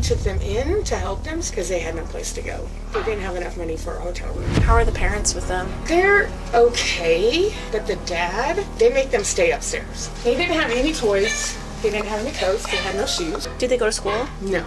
took them in to help them because they had no place to go. They didn't have enough money for a hotel room. How are the parents with them? They're okay, but the dad, they make them stay upstairs. They didn't have any toys. They didn't have any coats. They had no shoes. Do they go to school? No.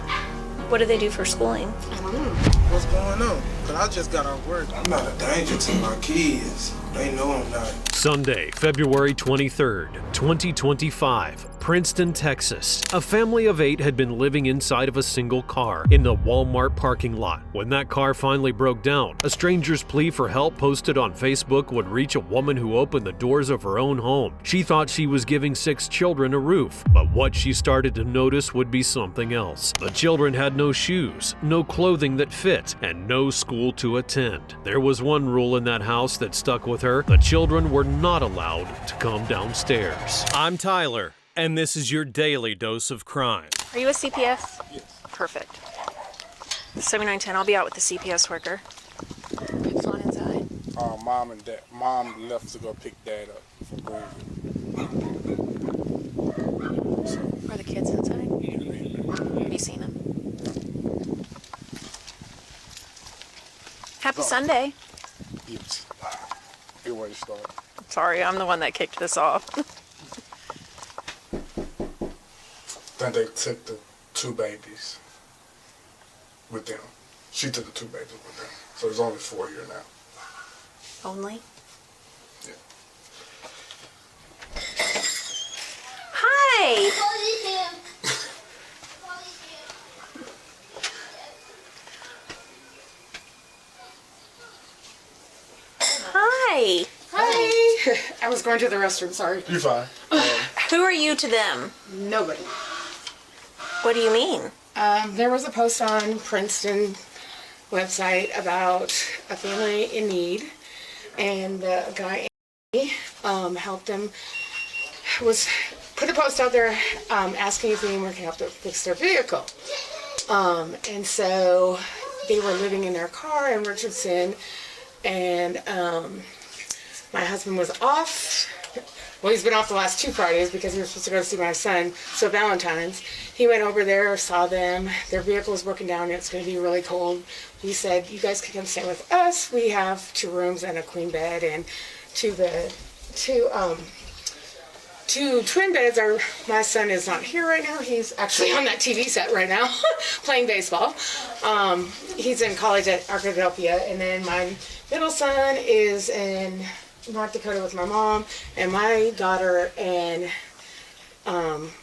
What do they do for schooling? I don't know. What's going on? Because I just got off work. I'm not a danger to my kids. They know I'm not. Sunday, February 23rd, 2025, Princeton, Texas. A family of 8 had been living inside of a single car in the Walmart parking lot. When that car finally broke down, a stranger's plea for help posted on Facebook would reach a woman who opened the doors of her own home. She thought she was giving 6 children a roof, but what she started to notice would be something else. The children had no shoes, no clothing that fit, and no school to attend. There was one rule in that house that stuck with her. The children were not allowed to come downstairs. I'm Tyler, and this is your daily dose of crime. Are you a CPS? Yes. Perfect. 7910, I'll be out with the CPS worker. Who's on inside? Mom and dad. Mom left to go pick dad up from Greenville. Are the kids inside? Have you seen them? Happy Sunday. Yes. It was started. Sorry, I'm the one that kicked this off. Then they took the 2 babies with them. She took the 2 babies with them. So there's only 4 here now. Only? Yeah. Hi! Hi! Hi. I was going to the restroom, sorry. You fine. Who are you to them? Nobody. What do you mean? There was a post on Princeton website about a family in need, and the guy helped them. Put a post out there asking if anyone can help to fix their vehicle. And so they were living in their car in Richardson, and my husband was off. Well, he's been off the last 2 Fridays because he was supposed to go see my son. So Valentine's, he went over there, saw them. Their vehicle was broken down. It's going to be really cold. He said, "You guys can come stay with us. We have 2 rooms and a queen bed, and two twin beds." My son is not here right now. He's actually on that TV set right now, playing baseball. He's in college at Arkadelphia, and then my middle son is in North Dakota with my mom, and my daughter and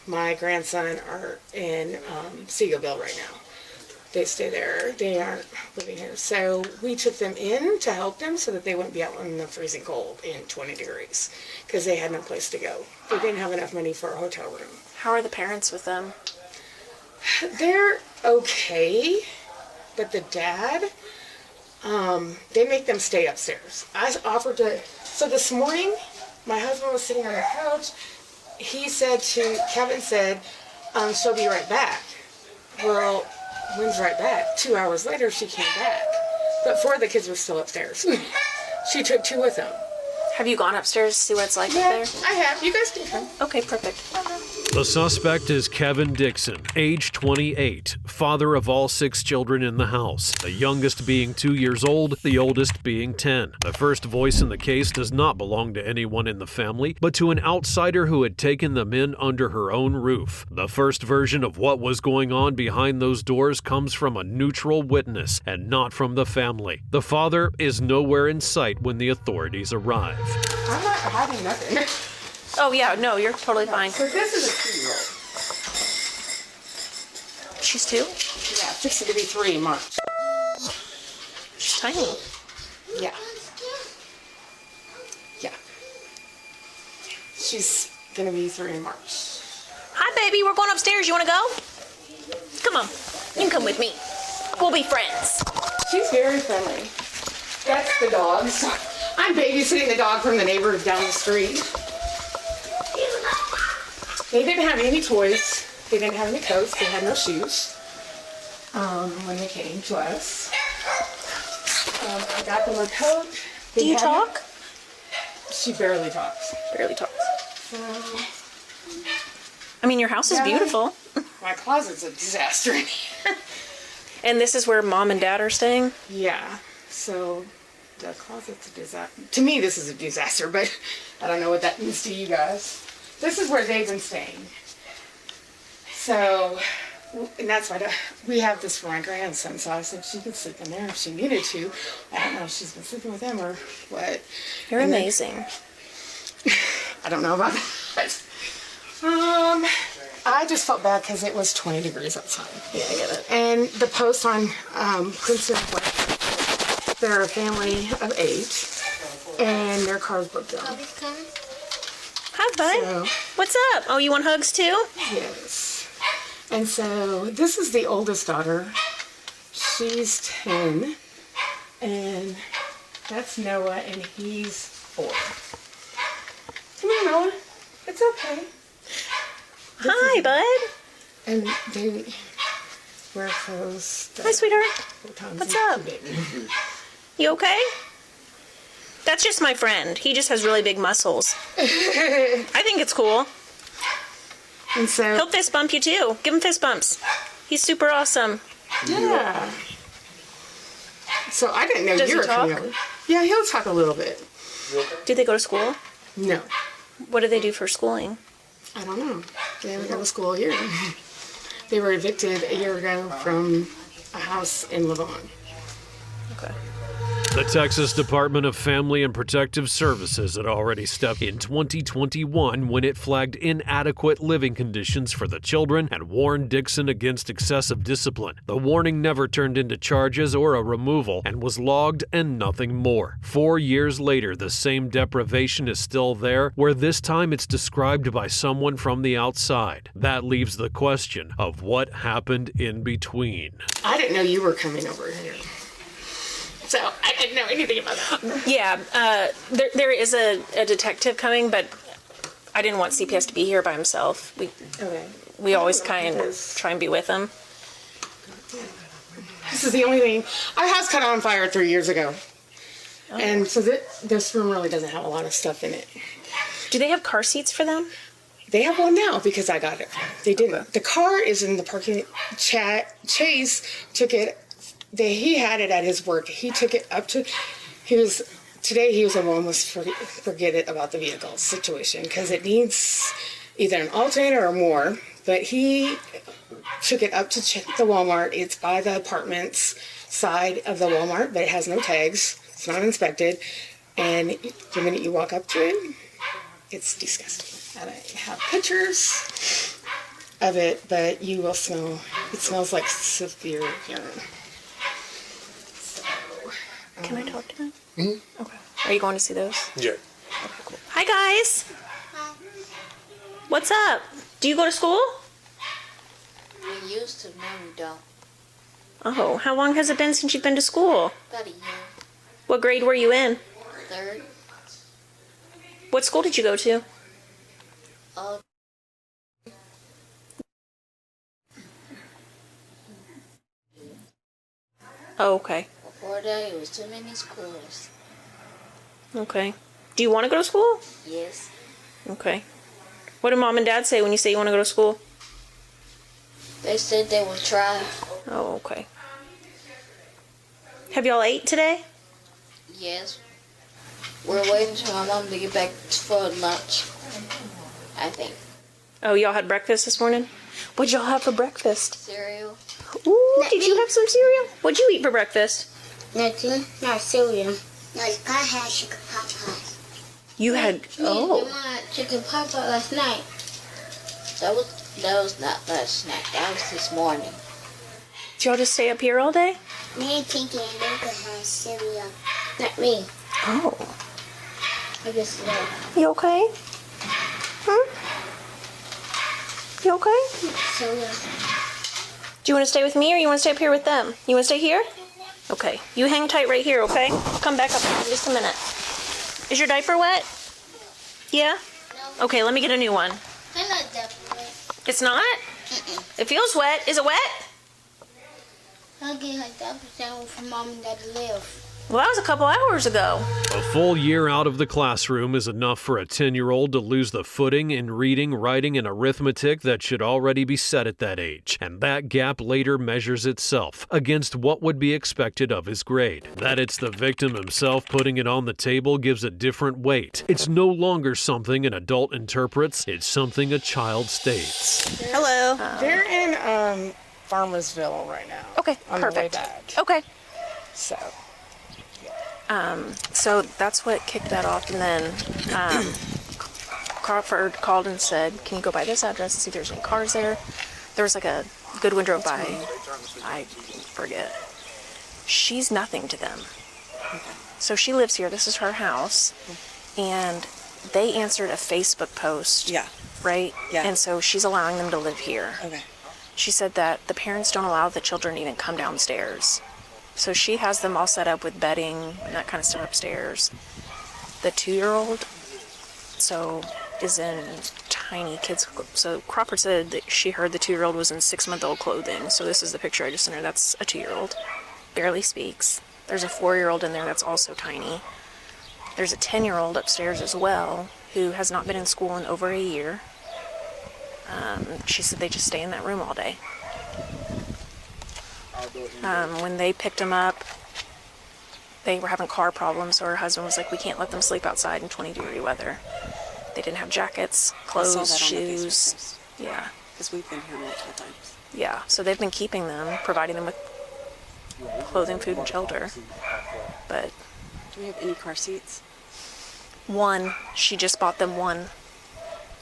my grandson are in Seagoville right now. They stay there. They aren't living here. So we took them in to help them so that they wouldn't be out in the freezing cold in 20 degrees because they had no place to go. They didn't have enough money for a hotel room. How are the parents with them? They're okay, but the dad, they make them stay upstairs. I offered to, so this morning, my husband was sitting on the couch. Kevin said, she'll be right back. Well, when's right back? 2 hours later, she came back. But 4 of the kids were still upstairs. She took 2 with them. Have you gone upstairs to see what it's like up there? I have. You guys can come. Okay, perfect. The suspect is Kevin Dixon, age 28, father of all 6 children in the house, the youngest being 2 years old, the oldest being 10. The first voice in the case does not belong to anyone in the family, but to an outsider who had taken them in under her own roof. The first version of what was going on behind those doors comes from a neutral witness and not from the family. The father is nowhere in sight when the authorities arrive. I'm not hiding nothing. Oh, yeah, no, you're totally fine. So this is a 2-year-old. She's 2? Yeah, fixing to be 3 in March. She's tiny. Yeah. Yeah. She's gonna be 3 in March. Hi, baby, we're going upstairs. You want to go? Come on. You can come with me. We'll be friends. She's very friendly. That's the dog. I'm babysitting the dog from the neighbors down the street. They didn't have any toys. They didn't have any coats. They had no shoes when they came to us. I got them a coat. Do you talk? She barely talks. Barely talks. So I mean, your house is Yeah. beautiful. My closet's a disaster in here. And this is where Mom and Dad are staying? Yeah, so the closet's a disaster. To me, this is a disaster, but I don't know what that means to you guys. This is where they've been staying. So, and that's why we have this for my grandson, so I said she could sleep in there if she needed to. I don't know if she's been sleeping with him or what. You're And then- amazing. I don't know about that. I just felt bad because it was 20 degrees outside. Yeah, I get it. And the post on Princeton, they're a family of 8, and their car's broke down. Hi, bud. So, What's up? Oh, you want hugs too? yes. And so this is the oldest daughter. She's 10, and that's Noah, and he's 4. Come here, Noah. It's okay. Hi, bud. And they wear clothes. Hi, sweetheart. Sometimes What's it's up? too big. You okay? That's just my friend. He just has really big muscles. I think it's cool. And so, He'll fist bump you too. Give him fist bumps. He's super awesome. yeah. So I didn't know Does you he were coming talk? over. Yeah, he'll talk a little bit. Do they go to school? No, What do they do for schooling? I don't know. They haven't gone to school a year. They were evicted a year ago from a house in Lavon. Okay. The Texas Department of Family and Protective Services had already stepped in 2021 when it flagged inadequate living conditions for the children and warned Dixon against excessive discipline. The warning never turned into charges or a removal and was logged and nothing more. 4 years later, the same deprivation is still there, where this time it's described by someone from the outside. That leaves the question of what happened in between. I didn't know you were coming over here. So I didn't know anything about that. Yeah, there is a detective coming, but I didn't want CPS to be here by himself. Okay. We always kind of try and be with him. This is the only thing. Our house caught on fire 3 years ago. And so this room really doesn't have a lot of stuff in it. Do they have car seats for them? They have one now because I got it. They didn't. The car is in the parking chat. Chase took it. He had it at his work. He took it up to. Today he was almost forget it about the vehicle situation because it needs either an alternator or more. But he took it up to the Walmart. It's by the apartments side of the Walmart, but it has no tags. It's not inspected. And the minute you walk up to it, it's disgusting. And I have pictures of it, but you will smell. It smells like severe urine. Can I talk to them? Mm-hmm. Okay. Are you going to see those? Yeah. Okay, cool. Hi, guys. What's up? Do you go to school? We used to, now we don't. Oh, how long has it been since you've been to school? About a year. What grade were you in? 3rd. What school did you go to? Oh, okay. Before that, it was too many schools. Okay. Do you want to go to school? Yes. Okay. What do Mom and Dad say when you say you want to go to school? They said they would try. Oh, okay. Have y'all ate today? Yes. We're waiting for my mom to get back for lunch, I think. Oh, y'all had breakfast this morning? What'd y'all have for breakfast? Cereal. Ooh, did you have some cereal? What'd you eat for breakfast? Nothing, not cereal. No, I had chicken pot pie. You had, oh. I had chicken pot pie last night. That was not last night. That was this morning. Did y'all just stay up here all day? Me and Pinky and Luca had cereal. Not me. Oh. I guess no. You okay? Huh? You okay? Cereal. Do you want to stay with me or you want to stay up here with them? You want to stay here? Okay. You hang tight right here, okay? I'll come back up in just a minute. Is your diaper wet? Yeah? No. Okay, let me get a new one. I'm not definitely. It's not? It feels wet. Is it wet? I'll get her diaper down for Mom and Dad to live. Well, that was a couple hours ago. A full year out of the classroom is enough for a 10-year-old to lose the footing in reading, writing, and arithmetic that should already be set at that age. And that gap later measures itself against what would be expected of his grade. That it's the victim himself putting it on the table gives a different weight. It's no longer something an adult interprets, it's something a child states. Hello. They're in Farmersville right now. Okay, on the way perfect. back. Okay. So, So that's what kicked that off, and then Crawford called and said, can you go by this address and see if there's any cars there? There was like a Goodwin drove by. I forget. She's nothing to them. So she lives here. This is her house. And they answered a Facebook post. Yeah. Right? Yeah. And so she's allowing them to live here. Okay. She said that the parents don't allow the children to even come downstairs. So she has them all set up with bedding and that kind of stuff upstairs. The 2-year-old, so, is in tiny kids. So Crawford said that she heard the 2-year-old was in 6-month-old clothing. So this is the picture I just sent her. That's a 2-year-old. Barely speaks. There's a 4-year-old in there that's also tiny. There's a 10-year-old upstairs as well who has not been in school in over a year. She said they just stay in that room all day. When they picked him up, they were having car problems, so her husband was like, we can't let them sleep outside in 20-degree weather. They didn't have jackets, clothes, I saw that on the Facebook shoes. post. Yeah. Because we've been here multiple times. Yeah, so they've been keeping them, providing them with clothing, food, and shelter. But Do we have any car seats? one, she just bought them one.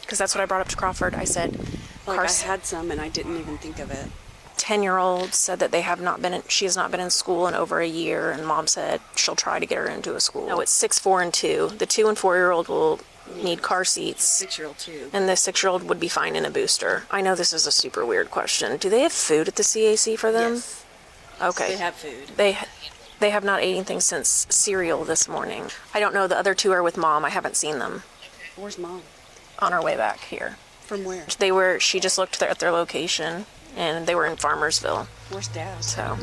Because that's what I brought up to Crawford. I said, Like car I had some and I didn't even think of it. 10-year-old said that she has not been in school in over a year, and mom said she'll try to get her into a school. No, it's 6, 4, and 2. The 2 and 4-year-old will need car seats. 6-year-old too. And the 6-year-old would be fine in a booster. I know this is a super weird question. Do they have food at the CAC for them? Yes. Okay. They have food. They have not ate anything since cereal this morning. I don't know. The other 2 are with mom. I haven't seen them Where's mom? on our way back here. From where? She just looked at their location, and they were in Farmersville. Where's dad? So,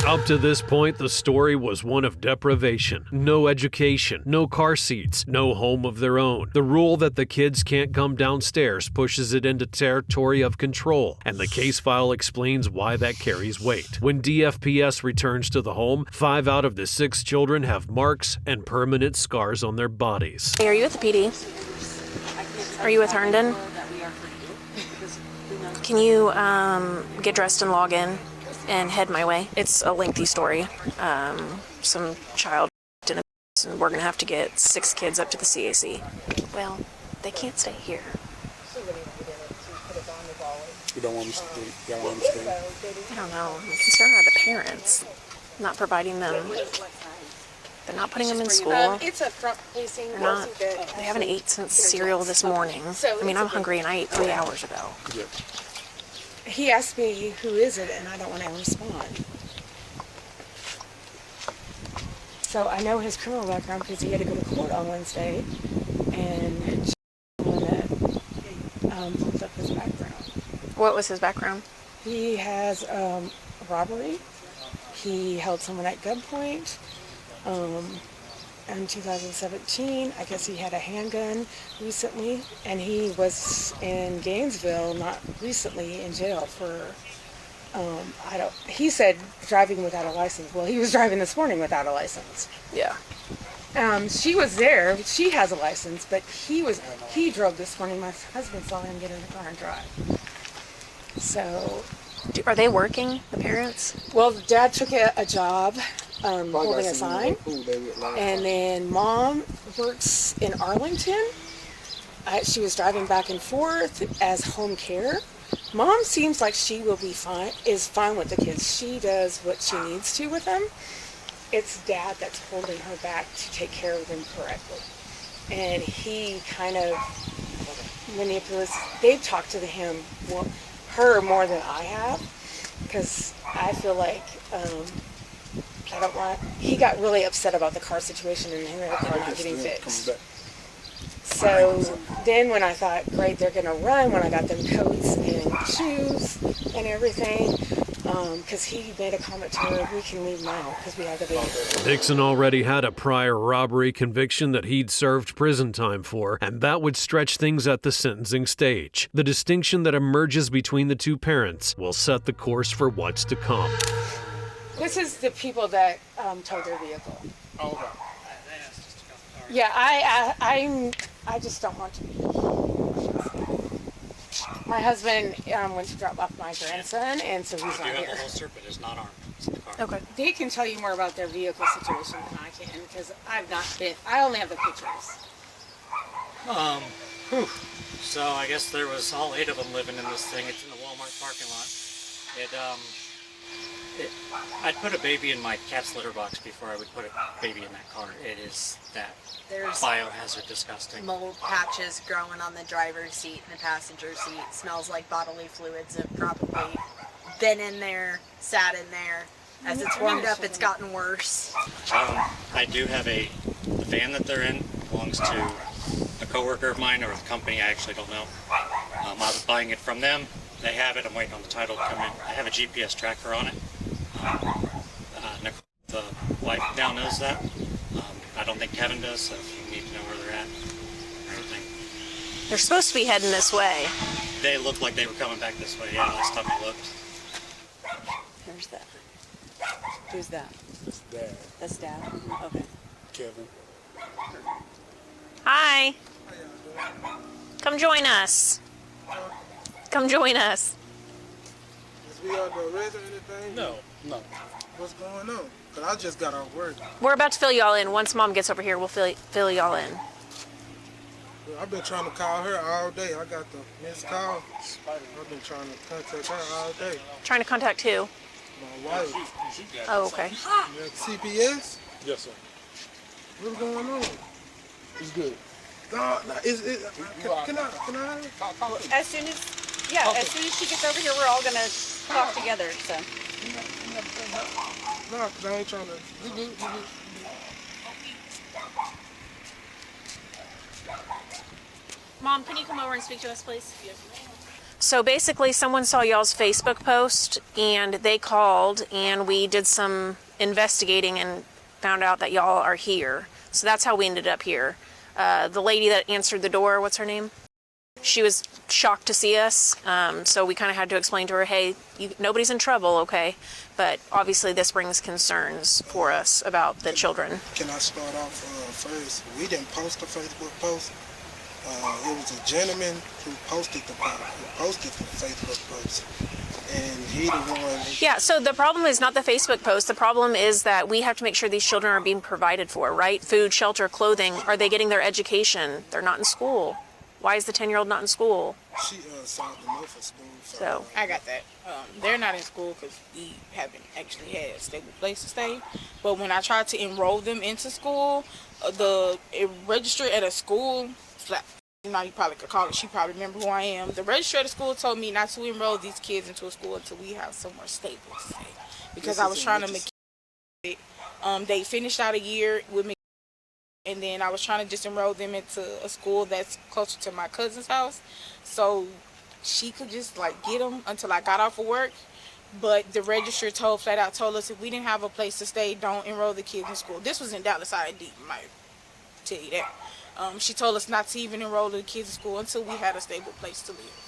Up to this point, the story was one of deprivation. No education, no car seats, no home of their own. The rule that the kids can't come downstairs pushes it into territory of control, and the case file explains why that carries weight. When DFPS returns to the home, 5 out of the 6 children have marks and permanent scars on their bodies. hey, are you with the PD? Are you with Herndon? Can you get dressed and log in and head my way? It's a lengthy story. Some child in a and we're going to have to get 6 kids up to the CAC. Well, they can't stay here. You don't want them to stay. Y'all want them to stay. I don't know. I'm concerned are the parents not providing them. They're not putting them in school. it's a front-facing. They're not. They haven't ate since cereal this morning. I mean, I'm hungry and I ate 3 hours ago. Yeah. He asked me, who is it, and I don't want to respond. So I know his criminal background because he had to go to court on Wednesday, and she pulled up his background. What was his background? He has robbery. He held someone at gunpoint. In 2017, I guess he had a handgun recently, and he was in Gainesville not recently in jail for, he said driving without a license. Well, he was driving this morning without a license. Yeah. She was there, she has a license, but he drove this morning. My husband saw him get in the car and drive. So. Are they working, the parents? Well, Dad took a job holding a sign, and then Mom works in Arlington. She was driving back and forth as home care. Mom seems like she will be fine, is fine with the kids. She does what she needs to with them. It's Dad that's holding her back to take care of them correctly. And he kind of manipulates. They've talked to him, her more than I have, because I feel like he got really upset about the car situation and the car not getting fixed. So then when I thought, great, they're going to run, when I got them coats and shoes and everything, because he made a comment to her, we can leave now because we have the baby. Dixon already had a prior robbery conviction that he'd served prison time for, and that would stretch things at the sentencing stage. The distinction that emerges between the two parents will set the course for what's to come. This is the people that towed their vehicle. Oh, okay. Yeah, I just don't want to be. My husband went to drop off my grandson, and so he's not here. The holster, but it's not armed. It's in the car. Okay. They can tell you more about their vehicle situation than I can, because I've not been. I only have the pictures. So I guess there was all 8 of them living in this thing. It's in the Walmart parking lot. I'd put a baby in my cat's litter box before I would put a baby in that car. It is that There's biohazard disgusting. mold patches growing on the driver's seat and the passenger seat. Smells like bodily fluids have probably been in there, sat in there. As it's warmed up, it's gotten worse. I do have the van that they're in belongs to a coworker of mine or a company I actually don't know. I was buying it from them. They have it. I'm waiting on the title to come in. I have a GPS tracker on it. The wife now knows that. I don't think Kevin does, so if you need to know where they're at, everything. They're supposed to be heading this way. They looked like they were coming back this way, yeah, last time I looked. Where's that? Who's that? It's Dad, That's Dad? Okay. Kevin. Hi. Come join us. Come join us. Is we out the arrest or anything? No. What's going on? Cause I just got off work. We're about to fill y'all in. Once Mom gets over here, we'll fill y'all in. I've been trying to call her all day. I got the missed call. I've been trying to contact her all day. Trying to contact who? My wife. Oh, okay. You at CPS? Yes, sir. What's going on? It's good. No, can I? As soon as she gets over here, we're all gonna talk together. So No, cause I ain't trying to. Mom, can you come over and speak to us, please? So basically, someone saw y'all's Facebook post, and they called, and we did some investigating and found out that y'all are here. So that's how we ended up here. The lady that answered the door, what's her name? She was shocked to see us, so we kind of had to explain to her, hey, nobody's in trouble, okay? But obviously this brings concerns for us about the children. Can I start off first? We didn't post a Facebook post. It was a gentleman who posted the Facebook post, and he the one. Yeah, so the problem is not the Facebook post. The problem is that we have to make sure these children are being provided for, right? Food, shelter, clothing. Are they getting their education? They're not in school. Why is the 10-year-old not in school? She signed them up for school. So I got that. They're not in school because we haven't actually had a stable place to stay. But when I tried to enroll them into school, it registered at a school. You know, you probably could call it. She probably remember who I am. The registrar at the school told me not to enroll these kids into a school until we have somewhere stable to stay. Because I was trying to make it. They finished out a year with me. And then I was trying to just enroll them into a school that's closer to my cousin's house. So she could just like get them until I got off of work. But the registrar flat out told us if we didn't have a place to stay, don't enroll the kids in school. This was in Dallas IND, I might tell you that. She told us not to even enroll the kids in school until we had a stable place to live.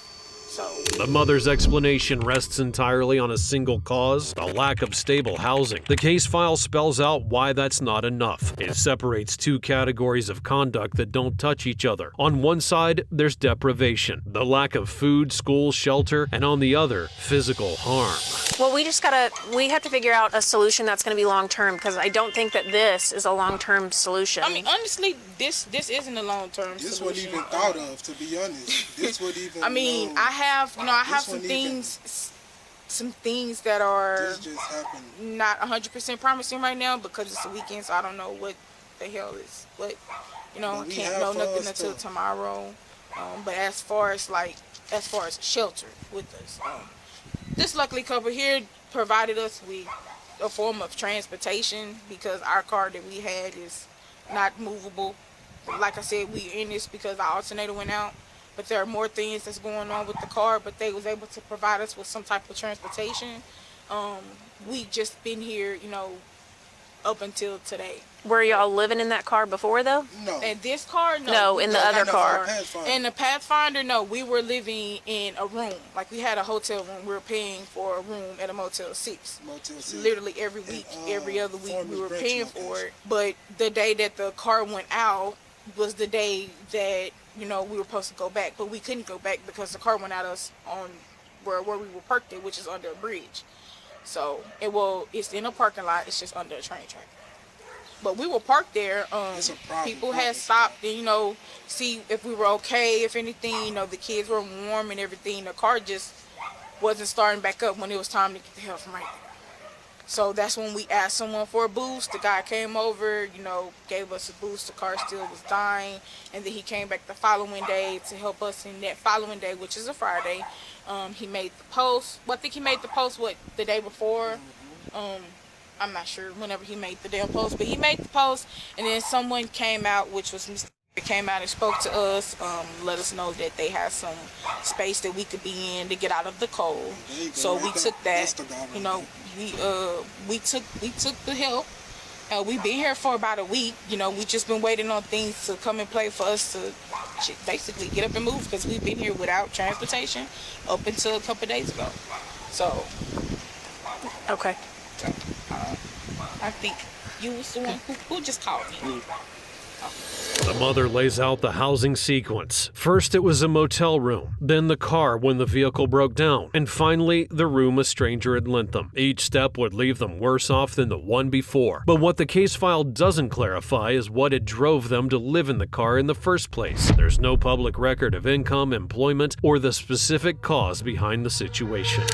So The mother's explanation rests entirely on a single cause: the lack of stable housing. The case file spells out why that's not enough. It separates two categories of conduct that don't touch each other. On one side, there's deprivation, the lack of food, school, shelter, and on the other, physical harm. well, we have to figure out a solution that's going to be long-term, because I don't think that this is a long-term solution. I mean, honestly, this isn't a long-term This solution. wasn't even thought of, to be honest. This would even. I mean, I have some things that are This just happened. not 100% promising right now because it's a weekend, so I don't know what the hell is what. You know, I But we can't have know nothing funds, until too. tomorrow. But as far as shelter with us, this luckily couple here provided us with a form of transportation because our car that we had is not movable. Like I said, we in this because our alternator went out. But there are more things that's going on with the car, but they was able to provide us with some type of transportation. We just been here, up until today. Were y'all living in that car before, though? No. In this car, no. No, in the other car. In the Pathfinder, no. We were living in a room. Like, we had a hotel room. We were paying for a room at a Motel 6. Motel 6. Literally every week, every other week, we were paying for it. But the day that the car went out was the day that, we were supposed to go back. But we couldn't go back because the car went out us on where we were parked at, which is under a bridge. So, it's in a parking lot. It's just under a train track. But we were parked there. People had stopped and, see if we were okay, if anything. The kids were warm and everything. The car just wasn't starting back up when it was time to get the hell from right there. So that's when we asked someone for a boost. The guy came over, gave us a boost. The car still was dying. And then he came back the following day to help us. And that following day, which is a Friday, he made the post. Well, I think he made the post, the day before? I'm not sure whenever he made the damn post, but he made the post, and then someone came out, which was Mr. came out and spoke to us, let us know that they had some space that we could be in to get out of the cold. So we took that, we took the help. We've been here for about a week. We just been waiting on things to come and play for us to basically get up and move, because we've been here without transportation up until a couple days ago. So. Okay. I think you was the one who just called me. The mother lays out the housing sequence. First, it was a motel room, then the car when the vehicle broke down, and finally, the room a stranger had lent them. Each step would leave them worse off than the one before. But what the case file doesn't clarify is what had drove them to live in the car in the first place. There's no public record of income, employment, or the specific cause behind the situation.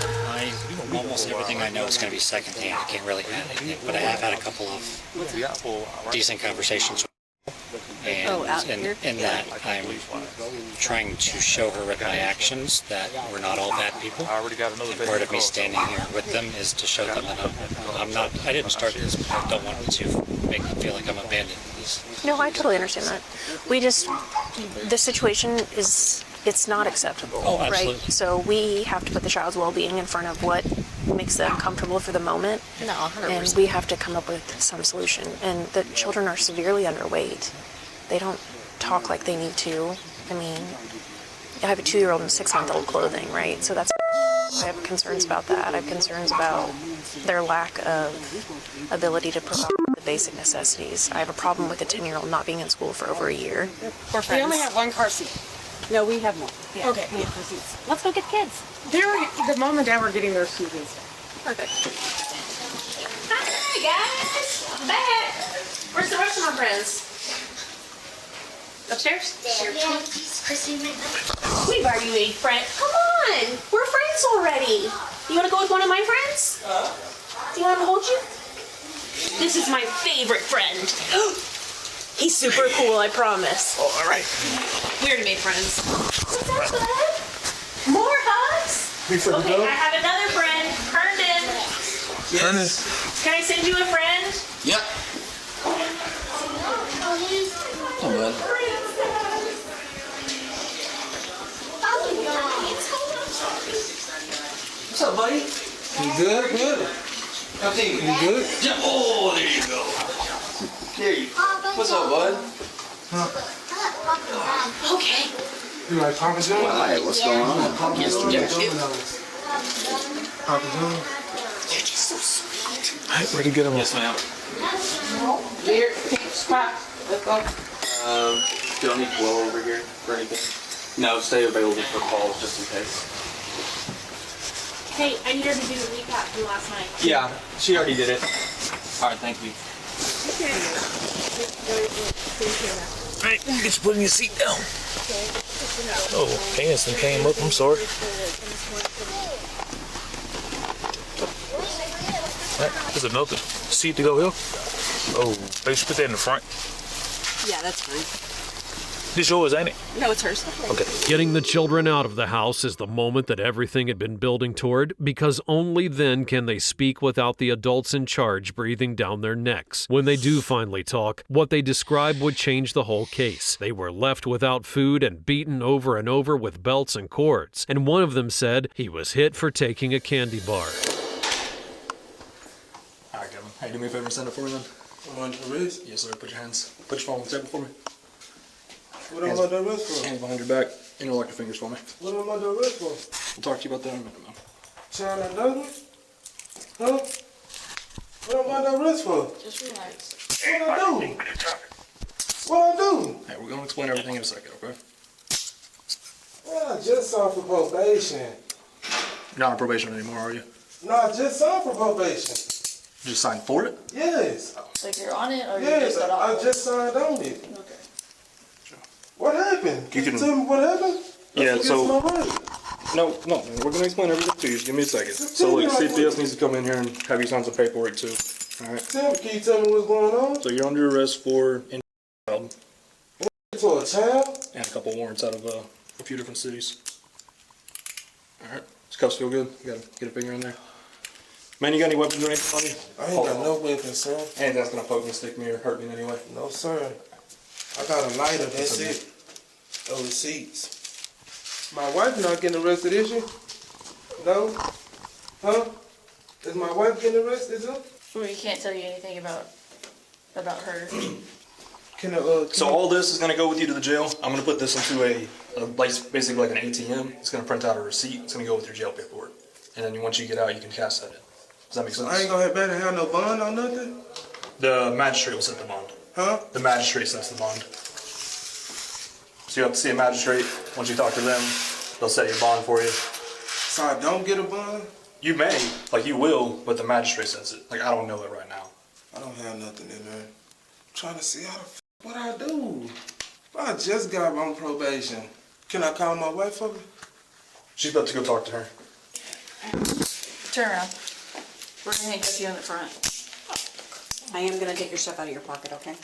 Almost everything I know is going to be secondhand. I can't really add anything, but I have had a couple of decent conversations. And in that, I'm trying to show her with my actions that we're not all bad people. And part of me standing here with them is to show them that I didn't start this, but I don't want to make them feel like I'm abandoning this. No, I totally understand that. The situation is, it's not acceptable, right? So we have to put the child's well-being in front of what makes them comfortable for the moment. No, 100%. And we have to come up with some solution. And the children are severely underweight. They don't talk like they need to. I mean, I have a 2-year-old and 6-month-old clothing, right? So that's, I have concerns about that. I have concerns about their lack of ability to provide the basic necessities. I have a problem with a 10-year-old not being in school for over a year. We only have one car seat. No, we have more. Yeah, Okay. we have car seats. Let's go get the kids. The mom and dad were getting their shoes and stuff. Perfect. Hi, guys. I'm back. Where's the rest of my friends? Upstairs? We've already made friends. Come on. We're friends already. You want to go with one of my friends? Do you want to hold you? This is my favorite friend. He's super cool, I promise. Oh, all right. We already made friends. What's that, bud? More hugs? Okay, I have another friend, Herndon. Herndon. Can I send you a friend? Yep. Oh, bud. What's up, buddy? You good? Good. You good? Yeah. Oh, there you go. There you go. What's up, bud? Okay. You like Papa John's? Hi, what's going on? Papa John's. You're just so sweet. All right, where'd you get him? Yes, ma'am. Here, spot. Let's go. You don't need flow over here for anything? No, stay available for calls just in case. Hey, I need her to do the recap from last night. Yeah, she already did it. All right, thank you. All right, get you putting your seat down. Oh, pants and came up. I'm sorry. All right, there's another seat to go here. Oh, they should put that in the front. Yeah, that's fine. This yours, ain't it? No, it's hers. Okay. Getting the children out of the house is the moment that everything had been building toward, because only then can they speak without the adults in charge breathing down their necks. When they do finally talk, what they describe would change the whole case. They were left without food and beaten over and over with belts and cords, and one of them said he was hit for taking a candy bar. All right, Kevin. Hey, do me a favor and send it for me then. I'm under arrest. Yes, sir. Put your hands. Put your phone on the table for me. What am I under arrest for? Hands behind your back. Interlock your fingers for me. What am I under arrest for? We'll talk to you about that in a minute, man. Child abductment? Huh? What am I under arrest for? Just relax. What I do? What I do? Hey, we're gonna explain everything in a second, okay? Well, I just saw for probation. You're not on probation anymore, are you? No, I just saw for probation. You just signed for it? Yes. Like you're on it, or you Yes, just got off? I just signed on it. Okay. What happened? Can you tell me what happened? Yeah, so... My right. No, man, we're gonna explain everything to you. Just give me a second. So, like, CPS needs to come in here and have you sign some paperwork, too. All right? Can you tell me what's going on? So, you're under arrest for... For a child? And a couple warrants out of a few different cities. All right. Does cuffs feel good? You gotta get a finger in there. Man, you got any weapons or anything on you? I ain't got no weapons, sir. Anything that's gonna poke me, stick me, or hurt me in any way? No, sir. I got a lighter, that's it. No receipts. My wife not getting arrested, is she? No? Huh? Is my wife getting arrested, too? Well, you can't tell you anything about her. So all this is gonna go with you to the jail. I'm gonna put this into basically like an ATM. It's gonna print out a receipt. It's gonna go with your jail paperwork. And then once you get out, you can cash that in. Does that make sense? I ain't gonna have no bond or nothing? The magistrate will set the bond. Huh? The magistrate sets the bond. So you have to see a magistrate. Once you talk to them, they'll set your bond for you. So I don't get a bond? You may, like you will, but the magistrate sets it. Like I don't know it right now. I don't have nothing in there. I'm trying to see what I do. I just got on probation. Can I call my wife over? She's about to go talk to her. Turn around. We're gonna handcuff you in the front. I am gonna take your stuff out of your pocket, okay?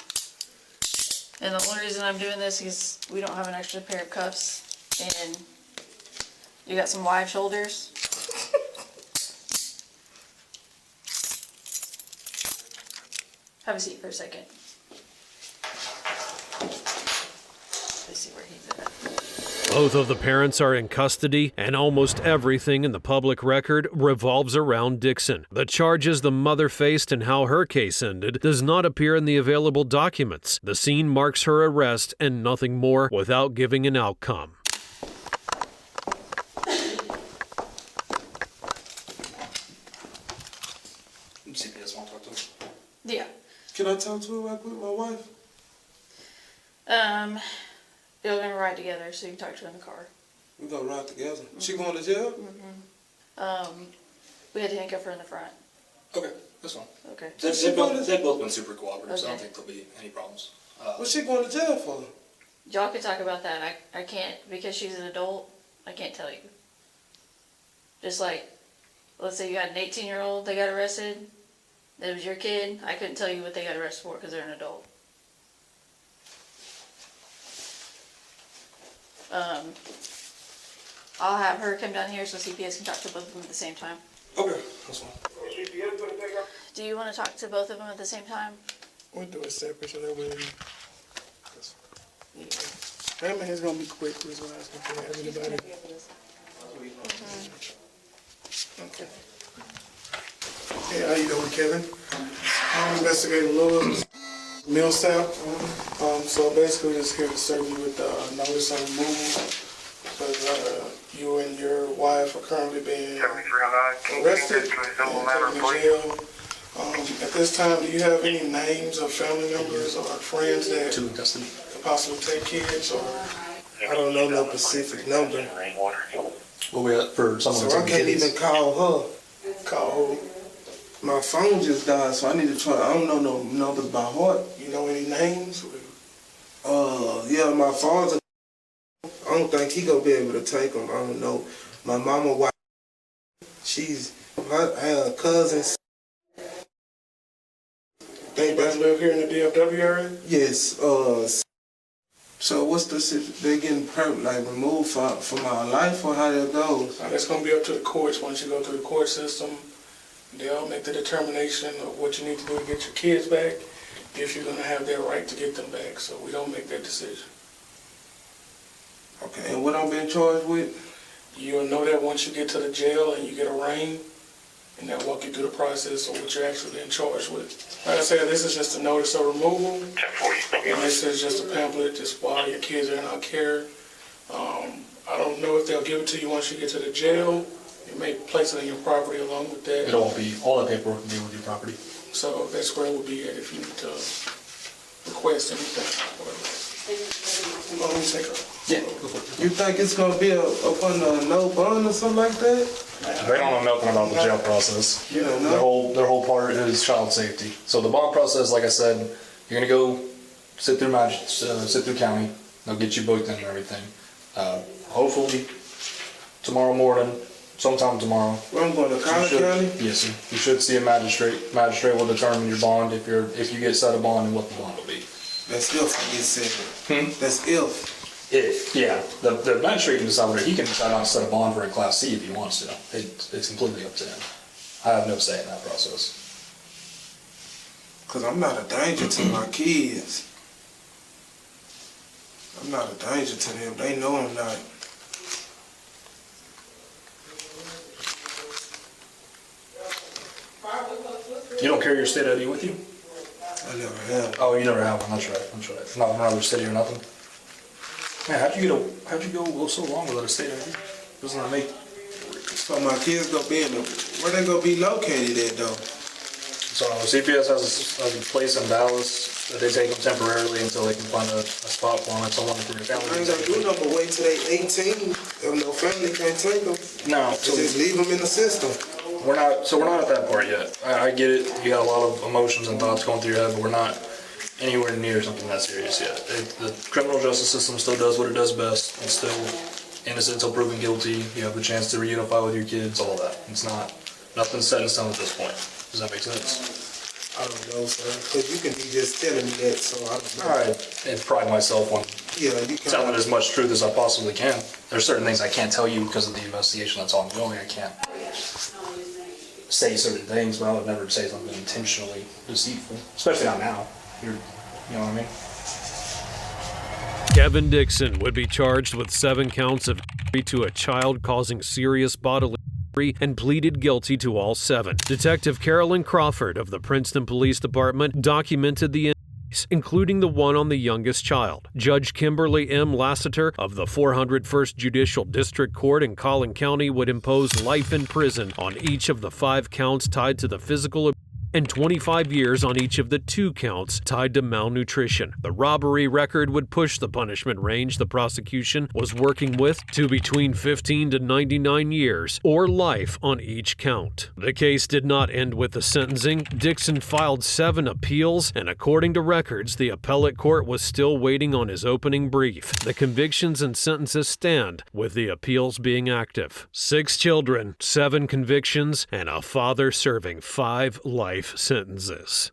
And the only reason I'm doing this is we don't have an extra pair of cuffs, and you got some live shoulders. Have a seat for a second. Let's see where he's at. Both of the parents are in custody, and almost everything in the public record revolves around Dixon. The charges the mother faced and how her case ended does not appear in the available documents. The scene marks her arrest and nothing more without giving an outcome. CPS want to talk to her? Yeah. Can I talk to her right quick, my wife? You're gonna ride together, so you can talk to her in the car. We gonna ride together. She going to jail? We had to handcuff her in the front. Okay, that's fine. Okay. They've both been super cooperative, so I don't think there'll be any problems. What's she going to jail for? Y'all can talk about that. I can't, because she's an adult, I can't tell you. Just like, let's say you had an 18-year-old, they got arrested, that was your kid, I couldn't tell you what they got arrested for because they're an adult. I'll have her come down here so CPS can talk to both of them at the same time. Okay, that's fine. Do you want to talk to both of them at the same time? We'll do it separate so that way. That man's gonna be quick. Please, when I ask him for everybody. Okay. Hey, how you doing, Kevin? I'm investigating Lewis Millsap. So basically, just here to serve you with notice of removal because you and your wife are currently being arrested and taken to jail. At this time, do you have any names of family members or friends that could possibly take kids? Or I don't know no specific number. What we at for someone? So I can't even call her. Call her. My phone just died, so I need to try. I don't know no numbers by heart. You know any names? Yeah, my father. I don't think he gonna be able to take them. I don't know. My mama, wife. She's her cousin. They both live here in the DFW area? Yes. So what's the situation? They getting removed from our life, or how that goes? That's gonna be up to the courts. Once you go through the court system, they'll make the determination of what you need to do to get your kids back, if you're gonna have their right to get them back. So we don't make that decision. Okay. And what I'm being charged with? You'll know that once you get to the jail and you get arraigned. and they'll walk you through the process of what you're actually in charge with. Like I said, this is just a notice of removal, and this is just a pamphlet just while your kids are in our care. I don't know if they'll give it to you once you get to the jail. You may place it on your property along with that. It'll all be, all that paperwork will be with your property. So that's where it will be at if you need to request anything. Let me take a... Yeah, go for it. You think it's gonna be up on a no bond or something like that? They don't know nothing about the jail process. You don't know? Their whole part is child safety. So the bond process, like I said, you're gonna go sit through county. They'll get you booked in and everything. Hopefully tomorrow morning, sometime tomorrow. Well, I'm going to Collin County? Yes, sir. You should see a magistrate. Magistrate will determine your bond if you get set a bond and what the bond will be. That's if I get set. That's if. Yeah, the magistrate can decide whether he can decide not to set a bond for a Class C if he wants to. It's completely up to him. I have no say in that process. Because I'm not a danger to my kids. I'm not a danger to them. They know I'm not. You don't carry your state ID with you? I never have. Oh, you never have one. That's right. Not from another city or nothing. Man, how'd you go so long without a state ID? Doesn't that make? So my kids gonna be where they gonna be located at though? So CPS has a place in Dallas that they take them temporarily until they can find a spot for them. Someone from your family. I ain't gonna do nothing but wait till they 18. If no family can't take them. No, so just leave them in the system. We're not at that part yet. I get it. You got a lot of emotions and thoughts going through your head, but we're not anywhere near something that serious yet. The criminal justice system still does what it does best. It's still innocent until proven guilty. You have the chance to reunify with your kids, all that. It's nothing's set in stone at this point. Does that make sense? I don't know, sir. Because you can be just telling me that, so I don't know. I pride myself on telling as much truth as I possibly can. There's certain things I can't tell you because of the investigation that's ongoing. I can't say certain things, but I would never say something intentionally deceitful, especially not now. You know what I mean? Kevin Dixon would be charged with 7 counts of injury to a child causing serious bodily injury and pleaded guilty to all 7. Detective Carolyn Crawford of the Princeton Police Department documented the injuries, including the one on the youngest child. Judge Kimberly M. Lassiter of the 401st Judicial District Court in Collin County would impose life in prison on each of the 5 counts tied to the physical abuse and 25 years on each of the 2 counts tied to malnutrition. The robbery record would push the punishment range the prosecution was working with to between 15 to 99 years or life on each count. The case did not end with the sentencing. Dixon filed 7 appeals, and according to records, the appellate court was still waiting on his opening brief. The convictions and sentences stand, with the appeals being active. 6 children, 7 convictions, and a father serving 5 life sentences.